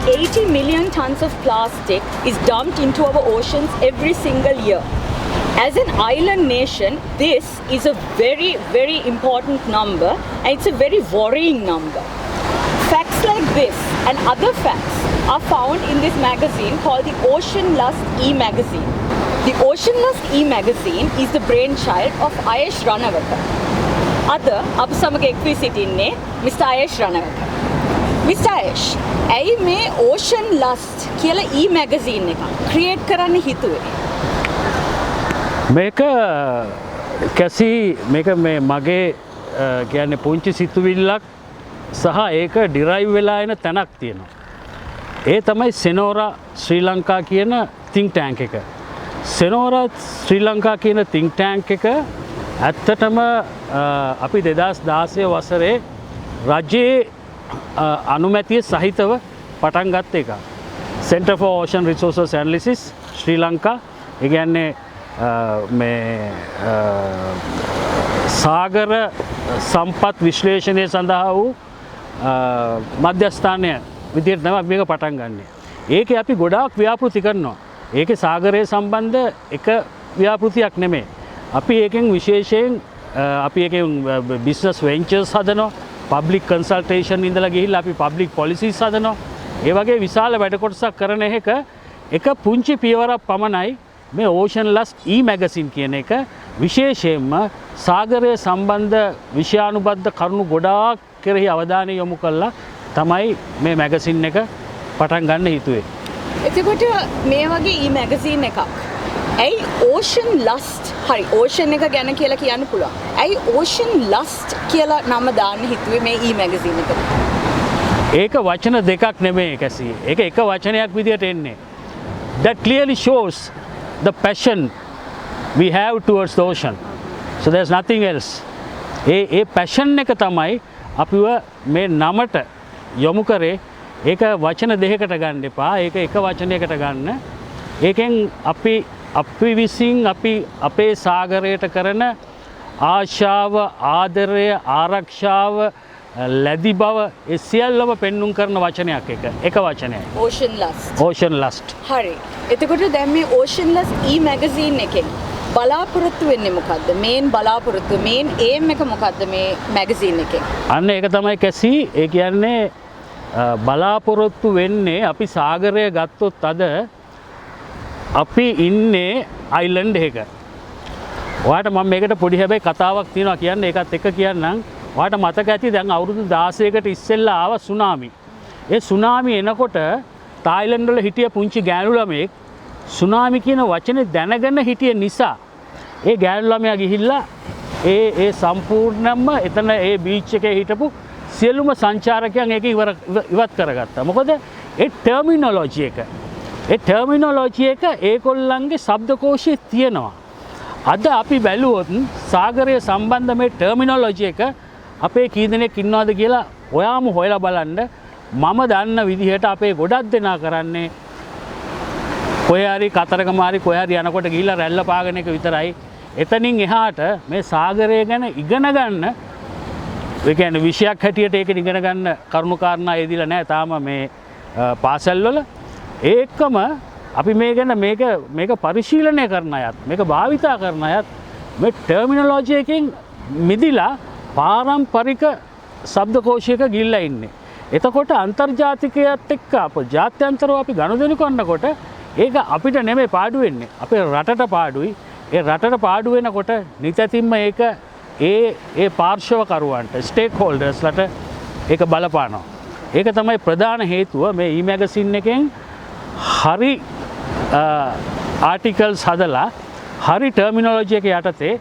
80 million tons of plastic is dumped into our oceans every single year. As an island nation, this is a very, very important number, and it's a very worrying number. Facts like this and other facts are found in this magazine called the Ocean Lust e-magazine. The Ocean Lust e-magazine is the brainchild of Ayesh Ranawaka. Other අප සමග එක්වී සිටින්නේ Mr. Ayesh Ranawaka. Mr. Ayesh, ඇයි මේ Ocean Lust කියලා e-magazine එක create කරන්න හිතුවේ? මේක කැසි මේක මේ මගේ කියන්නේ පුංචි සිතුවිල්ලක් සහ ඒක ඩිරයිව් වෙලා එන තැනක් තියෙනවා. ඒ තමයි සෙනෝරා ශ්‍රී ලංකා කියන think tank එක. සෙනෝරා ශ්‍රී ලංකා කියන think tank එක ඇත්තටම අපි 2016 වසරේ රජයේ අනුමැතිය සහිතව පටන් ගත්ත එක. Center for Ocean Resources Analysis ශ්‍රී ලංකා. ඒ කියන්නේ මේ සාගර සම්පත් විශ්ලේෂණය සඳහා වූ මධ්‍යස්ථානය විදිහට තමයි මේක පටන් ගන්නෙ. ඒකේ අපි ගොඩාක් ව්‍යාපෘති කරනවා. ඒකේ සාගරය සම්බන්ධ එක ව්‍යාපෘතියක් නෙමෙයි. අපි ඒකෙන් විශේෂයෙන් අපි ඒකෙන් බිස්නස් වෙන්චර්ස් හදනවා. පබ්ලික් කන්සල්ටේෂන් ඉඳලා ගිහිල්ලා අපි පබ්ලික් පොලිසිස් හදනවා. ඒ වගේ විශාල වැඩ කොටසක් කරන එක පුංචි පියවරක් පමණයි මේ Ocean Lust e-magazine කියන එක. විශේෂයෙන්ම සාගරය සම්බන්ධ විෂයානුබද්ධ කරුණු ගොඩාක් කෙරෙහි අවධානය යොමු කළා තමයි මේ මැගසින් එක පටන් ගන්න හිතුවේ. එතකොට මේ වගේ e-magazine එකක් ඇයි Ocean Lust හරි ocean එක ගැන කියලා කියන්න පුළුවන්. ඇයි Ocean Lust කියලා නම දාන්න හිතුවේ මේ e-magazine එකට? ඒක වචන දෙකක් නෙමෙයි කැසි. ඒක එක වචනයක් විදියට එන්නේ. That clearly shows the passion we have towards the ocean. So there's nothing else. A passion එක තමයි අපිව මේ නමට යොමු කරේ. ඒක වචන දෙකකට ගන්න එපා. ඒක එක වචනයකට ගන්න. ඒකෙන් අපි විසින් අපි අපේ සාගරයට කරන ආශාව, ආදරය, ආරක්ෂාව, ලැබි බව ඒ සියල්ලම පෙන්눔 කරන වචනයක් එක වචනයයි. Ocean Lust. Ocean Lust. හරි. එතකොට දැන් මේ Ocean Lust e-magazine එකෙන් බලාපොරොත්තු වෙන්නේ මොකද්ද? මේන් බලාපොරොත්තු මේන් aim එක මොකද්ද මේ magazine එකෙන්? අන්න ඒක තමයි කැසි. ඒ කියන්නේ බලාපොරොත්තු වෙන්නේ අපි සාගරය ගත්තොත් අද අපි ඉන්නේ අයිලන්ඩ් එකක. ඔයාලට මම මේකට පොඩි හැබැයි කතාවක් තියෙනවා කියන්න ඒකත් එක්ක කියන්නම්. ඔයාලට මතක ඇති දැන් අවුරුදු 16කට ඉස්සෙල්ලා ආව සුනාමි. ඒ සුනාමි එනකොට තායිලන්ඩ් වල හිටිය පුංචි ගෑනු ළමෙක් සුනාමි කියන වචනේ දැනගෙන හිටිය නිසා ඒ ගෑනු ළමයා ගිහිල්ලා ඒ සම්පූර්ණයෙන්ම එතන ඒ බීච් එකේ හිටපු සියලුම සංචාරකයන් ඒක ඉවත් කරගත්තා. මොකද ඒ ටර්මිනොලොජි එක ඒගොල්ලන්ගේ ශබ්දකෝෂයේ තියෙනවා. අද අපි බැලුවොත් සාගරය සම්බන්ධ මේ ටර්මිනොලොජි එක අපේ කී දෙනෙක් ඉන්නවද කියලා ඔයාම හොයලා බලන්න. මම දන්න විදිහට අපේ ගොඩක් දෙනා කරන්නේ කොහේ හරි කතරගම හරි කොහේ හරි යනකොට ගිහිල්ලා රැල්ල පාගන එක විතරයි. එතනින් එහාට මේ සාගරය ගැන ඉගෙන ගන්න ඒ කියන්නේ විෂයක් හැටියට ඒක ඉගෙන ගන්න කරුණු කාරණා යෙදිලා නැහැ තාම මේ පාසල්වල. ඒකම අපි මේ ගැන මේක පරිශීලනය කරන අයත් මේක භාවිතා කරන අයත් මේ ටර්මිනොලොජි එකෙන් මිදිලා පාරම්පරික ශබ්දකෝෂයක ගිල්ලා ඉන්නේ. එතකොට අන්තර්ජාතිකයත් එක්ක අප ජාත්‍යන්තරව අපි ගනුදෙනු කරනකොට ඒක අපිට නෙමෙයි පාඩු වෙන්නේ. අපේ රටට පාඩුයි. ඒ රටට පාඩු වෙනකොට නිතැතින්ම ඒක ඒ පාර්ශවකරුවන්ට ස්ටේක් හෝල්ඩර්ස්ලට ඒක බලපානවා. ඒක තමයි ප්‍රධාන හේතුව මේ e-magazine එකෙන් හරි ආටිකල්ස් හදලා හරි ටර්මිනොලොජි එක යටතේ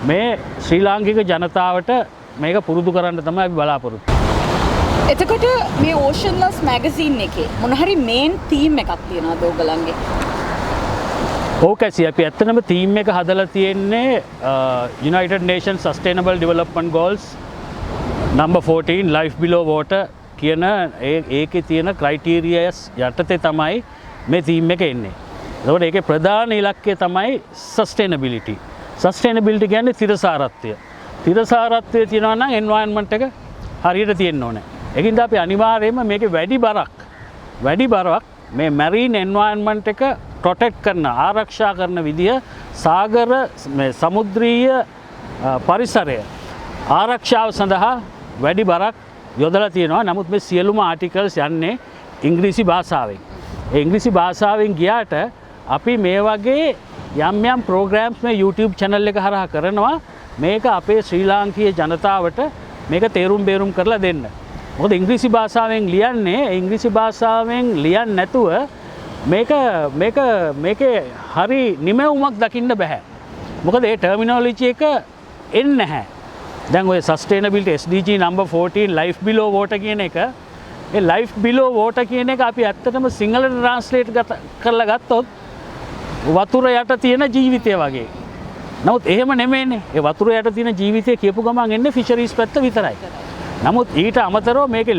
මේ ශ්‍රී ලාංකික ජනතාවට මේක පුරුදු කරන්න තමයි අපි බලාපොරොත්තු. එතකොට මේ Ocean Lust magazine එකේ මොන හරි main theme එකක් තියෙනවද ඔයගලන්ගේ? ඕකැසි අපි ඇත්තනම තීම් එක හදලා තියෙන්නේ United Nations Sustainable Development Goals number 14 life below water කියන ඒකේ තියෙන ක්‍රයිටීරියාස් යටතේ තමයි මේ තීම් එක එන්නේ. එතකොට ඒකේ ප්‍රධාන ඉලක්කය තමයි sustainability. Sustainability කියන්නේ තිරසාරත්වය. තිරසාරත්වය තියෙනවා නම් environment එක හරියට තියෙන්න ඕනේ. ඒකින්ද අපි අනිවාර්යයෙන්ම මේකේ වැඩි බරක් වැඩි බරක් මේ මැරීන් එන්වයන්මන්ට් එක ප්‍රොටෙක්ට් කරන ආරක්ෂා කරන විදිහ සාගර මේ සමුද්‍රීය පරිසරය ආරක්ෂාව සඳහා වැඩි බරක් යොදලා තියෙනවා. නමුත් මේ සියලුම ආටිකල්ස් යන්නේ ඉංග්‍රීසි භාෂාවෙන්. ඒ ඉංග්‍රීසි භාෂාවෙන් ගියාට අපි මේ වගේ යම් යම් ප්‍රෝග්‍රෑම්ස් මේ YouTube channel එක හරහා කරනවා මේක අපේ ශ්‍රී ලාංකීය ජනතාවට මේක තේරුම් බේරුම් කරලා දෙන්න. මොකද ඉංග්‍රීසි භාෂාවෙන් ලියන්නේ ඉංග්‍රීසි භාෂාවෙන් ලියන්නේ නැතුව මේකේ හරි නිමැවුමක් දකින්න බෑ. මොකද ඒ ටර්මිනොලොජි එක එන්නේ නැහැ. දැන් ඔය sustainability SDG number 14 life below water කියන එක ඒ life below water කියන එක අපි ඇත්තටම සිංහලට ට්‍රාන්ස්ලේට් කරලා ගත්තොත් වතුර යට තියෙන ජීවිතය වගේ. නමුත් එහෙම නෙමෙයිනේ. ඒ වතුර යට තියෙන ජීවිතය කියපු ගමන් එන්නේ ෆිෂරීස් පැත්ත විතරයි. නමුත් ඊට අමතරව මේකේ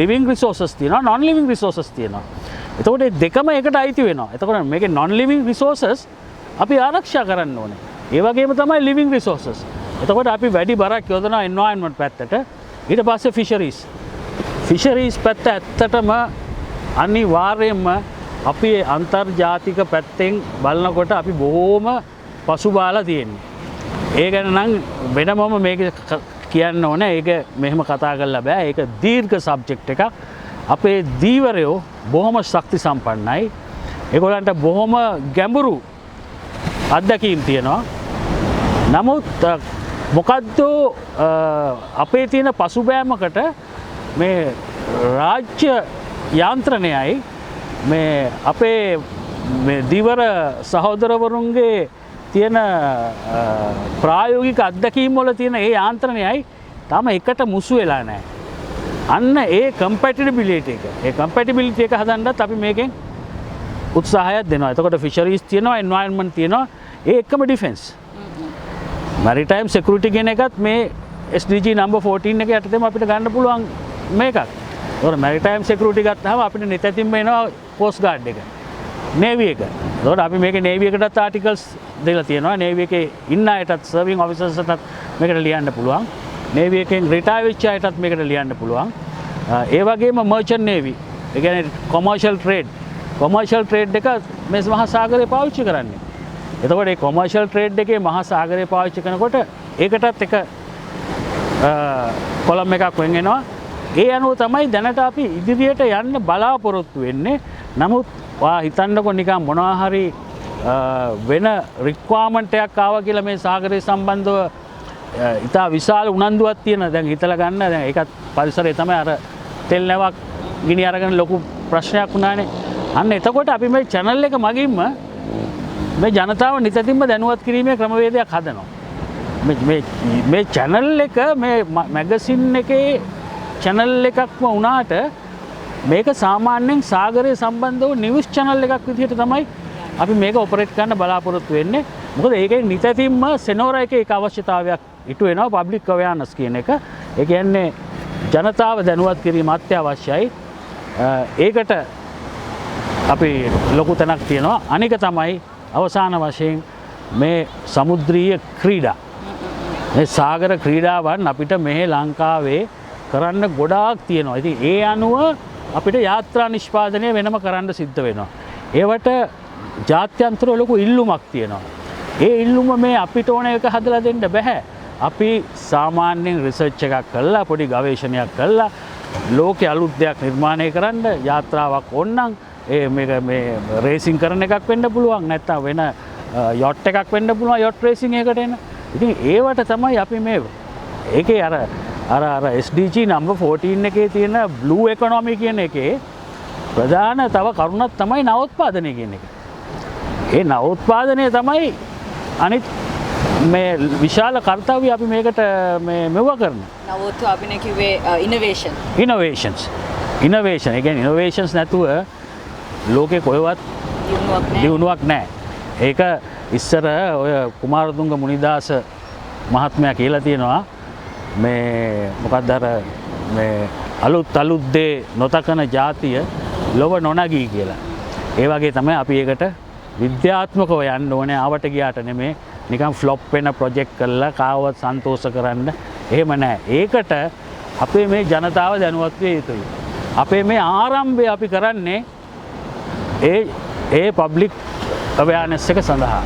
ලිවිං රිසෝසස් තියෙනවා, non living resources තියෙනවා. එතකොට මේ දෙකම එකට අයිති වෙනවා. එතකොට මේකේ non living resources අපි ආරක්ෂා කරන්න ඕනේ. ඒ වගේම තමයි living resources. එතකොට අපි වැඩි බරක් යොදනවා environment පැත්තට. ඊට පස්සේ ෆිෂරීස් පැත්ත ඇත්තටම අනිවාර්යයෙන්ම අපි අන්තර්ජාතික පැත්තෙන් බලනකොට අපි බොහෝම පසුබාලා තියෙන්නේ. ඒ ගැන නම් වෙනමම මේක කියන්න ඕනේ. ඒක මෙහෙම කතා කරලා බෑ. ඒක දීර්ඝ සබ්ජෙක්ට් එකක්. අපේ දීවරයෝ බොහොම ශක්ති සම්පන්නයි. ඒගොල්ලන්ට බොහොම ගැඹුරු අත්දැකීම් තියෙනවා. නමුත් මොකද්ද අපේ තියෙන පසුබෑමකට මේ රාජ්‍ය යාන්ත්‍රණයයි මේ අපේ මේ දීවර සහෝදරවරුන්ගේ තියෙන ප්‍රායෝගික අත්දැකීම් වල තියෙන ඒ යාන්ත්‍රණයයි තාම එකට මුසු වෙලා නැහැ. අන්න ඒ කම්පැටිබිලිටි එක හදන්නත් අපි මේකෙන් උත්සාහයක් දෙනවා. එතකොට ෆිෂරීස් තියෙනවා, එන්වයරන්මන්ට් තියෙනවා, ඒ එක්කම ඩිෆෙන්ස්. මැරිටයිම් සිකියුරිටි කියන එකත් මේ SDG number 14 එක යටතේම අපිට ගන්න පුළුවන් මේකක්. ඒතකොට මැරිටයිම් සිකියුරිටි ගත්තාම අපිට නිතැතින්ම එනවා කෝස්ට් ගාඩ් එක, නේවි එක. ඒතකොට අපි මේකේ නේවි එකටත් ආටිකල්ස් දෙලා තියෙනවා. නේවි එකේ ඉන්න අයටත් සර්විං ඔෆිසර්ස්ටත් මේකට ලියන්න පුළුවන්. නේවි එකෙන් රිටයර් වෙච්ච අයටත් මේකට ලියන්න පුළුවන්. ඒ වගේම මර්චන්ට් නේවි, ඒ කියන්නේ කොමර්ෂල් ට්‍රේඩ් එක මේ මහා සාගරේ පාවිච්චි කරන්නේ. එතකොට මේ කොමර්ෂල් ට්‍රේඩ් එකේ මහා සාගරේ පාවිච්චි කරනකොට ඒකටත් එක කොලම් එකක් වෙන් වෙනවා. ඒ අනුව තමයි දැනට අපි ඉදිරියට යන්න බලාපොරොත්තු වෙන්නේ. නමුත් ඔයා හිතන්නකො නිකන් මොනවා හරි වෙන රික්වයර්මන්ට් එකක් ආවා කියලා මේ සාගරය සම්බන්ධව ඉතා විශාල උනන්දුවක් තියෙන. දැන් හිතලා ගන්න, දැන් ඒකත් පරිසරය තමයි අර තෙල් නැවක් ගිනි අරගෙන ලොකු ප්‍රශ්නයක් වුණානේ. අන්න එතකොට අපි මේ channel එක මගින්ම මේ ජනතාව නිතැතින්ම දැනුවත් කිරීමේ ක්‍රමවේදයක් හදනවා. මේ channel එක මේ මැගසින් එකේ channel එකක්ම වුණාට මේක සාමාන්‍යයෙන් සාගරය සම්බන්ධව නිවුස් channel එකක් විදිහට තමයි අපි මේක ඔපරේට් කරන්න බලාපොරොත්තු වෙන්නේ. මොකද ඒකේ නිතැතින්ම සෙනෝරා එකේ එක අවශ්‍යතාවයක් ඉටු වෙනවා, පබ්ලික් අවයර්නස් කියන එක. ඒ කියන්නේ ජනතාව දැනුවත් කිරීම අත්‍යවශ්‍යයි. ඒකට අපි ලොකු තැනක් තියෙනවා. අනික තමයි අවසාන වශයෙන් මේ සමුද්‍රීය ක්‍රීඩා. මේ සාගර ක්‍රීඩාවන් අපිට මෙහි ලංකාවේ කරන්න ගොඩාක් තියෙනවා. ඉතින් ඒ අනුව අපිට යාත්‍රා නිෂ්පාදනය වෙනම කරන්න සිද්ධ වෙනවා. ඒවට ජාත්‍යන්තර ලොකු ඉල්ලුමක් තියෙනවා. ඒ ඉල්ලුම මේ අපිට ඕන එක හදලා දෙන්න බෑ. අපි සාමාන්‍යයෙන් රිසර්ච් එකක් කරලා පොඩි ගවේෂණයක් කරලා ලෝකේ අලුත් දෙයක් නිර්මාණය කරන්න යාත්‍රාවක් ඕනනම් මේක මේ රේසින් කරන එකක් වෙන්න පුළුවන්, නැත්නම් වෙන යොට් එකක් වෙන්න පුළුවන්, යොට් රේසින් එකකට එන. ඉතින් ඒවට තමයි අපි මේ ඒකේ අර SDG number 14 එකේ තියෙන blue economy කියන එකේ ප්‍රධාන තව කරුණක් තමයි නවෝත්පාදනය කියන එක. ඒ නවෝත්පාදනය තමයි අනිත් මේ විශාල කර්තව්‍ය අපි මේකට මෙව කරන. නවෝත්පාදනය කිව්වේ innovations. ඒ කියන්නේ innovations නැතුව ලෝකේ කොහෙවත් දියුණුවක් නැහැ. ඒක ඉස්සර ඔය කුමාරතුංග මුනිදාස මහත්මයා කියලා තියෙනවා මේ මොකක්ද අර මේ අලුත් දේ නොතකන ජාතිය ලොව නොනගී කියලා. ඒ වගේ තමයි අපි ඒකට විද්‍යාත්මකව යන්න ඕනේ. ආවට ගියාට නෙමෙයි නිකන් ෆ්ලොප් වෙන ප්‍රොජෙක්ට් කරලා කාවවත් සන්තෝෂ කරන්න. එහෙම නැහැ. ඒකට අපේ මේ ජනතාව දැනුවත් විය යුතුයි. අපේ මේ ආරම්භය අපි කරන්නේ ඒ පබ්ලික් අවයානස් එක සඳහා.